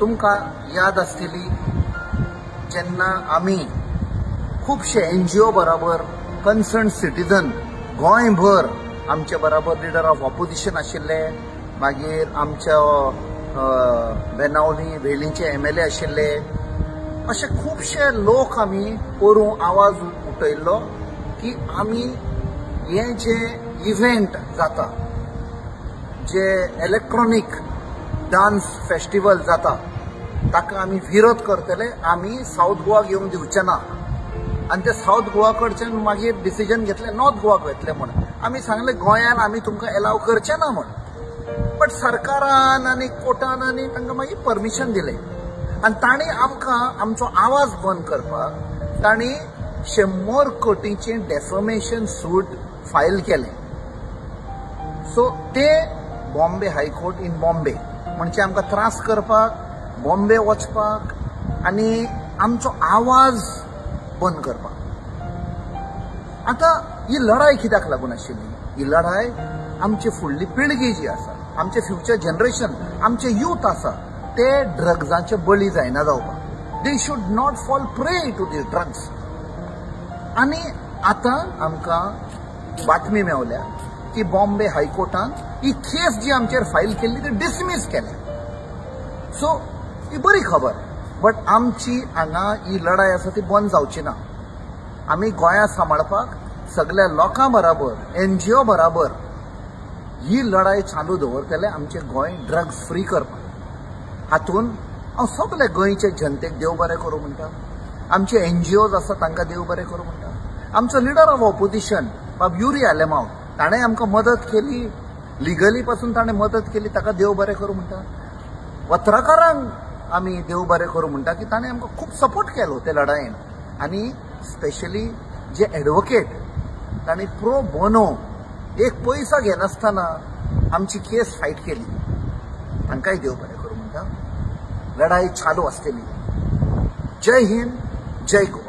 तुमकां याद आसतली जेन्ना आमी खुबशे NGO बरोबर कन्सर्न सिटीजन गोंयभर आमचे बरोबर लिडर ऑफ ऑपोजिशन आशिल्ले, मागीर आमच्या बेनावली वेळीचे MLA आशिल्ले, असे खुबशे लोक आमी पोरूं आवाज उठयल्लो की आमी हे जे इव्हेंट जाता, जे इलेक्ट्रॉनिक डान्स फेस्टिवल जाता ताका आमी विरोध करतले, आमी साऊथ गोवा घेवंक दिवचे ना. आणि ते साऊथ गोवा कडच्यान मागीर डिसिजन घेतले नॉर्थ गोवाक वयतले म्हणून. आमी सांगले गोंयान आमी तुमकां एलाव करचे ना म्हणून. बट सरकारान आनी कोर्टान आनी तांकां मागीर परमिशन दिलें आनी तांणी आमकां आमचो आवाज बंद करपाक तांणी 100 कोटींचें डेफमेशन सूट फायल केलें. सो ते बॉम्बे हायकोर्ट इन बॉम्बे म्हणजे आमकां त्रास करपाक, बॉम्बे वचपाक आनी आमचो आवाज बंद करपाक. आतां ही लढाई कित्याक लागून आशिल्ली? ही लढाई आमची फुडली पिळगी जी आसा, आमचे फ्युचर जनरेशन, आमचे यूथ आसा ते ड्रग्जाचे बळी जायना जावपाक. They should not fall prey to these drugs. आनी आतां आमकां बातमी मेवल्या की बॉम्बे हायकोर्टान ही केस जी आमचेर फायल केल्ली ती डिसमीस केल्या. सो ही बरी खबर. बट आमची हांगा ही लढाई आसा ती बंद जावची ना. आमी गोंया सांबाळपाक सगळ्या लोकां बरोबर, NGO बरोबर ही लढाई चालू दवरतले, आमचे गोंय ड्रग्स फ्री करपाक. हातून हांव सगळे गोंयचे जनतेक देव बरें करूं म्हणटा, आमचे NGOज आसा तांकां देव बरें करूं म्हणटा, आमचो लिडर ऑफ ऑपोजिशन बाब युरी आलेमांव ताणें आमकां मदत केली, लिगली पासून ताणें मदत केली, ताका देव बरें करूं म्हणटा. पत्रकारांक आमी देव बरें करूं म्हणटा की ताणें आमकां खूब सपोर्ट केलो ते लढायेन. आनी स्पेशली जे एडवोकेट तांणी प्रो बोनो एक पैसा घेनासतना आमची केस फायट केली, तांकांय देव बरें करूं म्हणटा. लढाई चालू आसतली. जय हिंद, जय गोवा.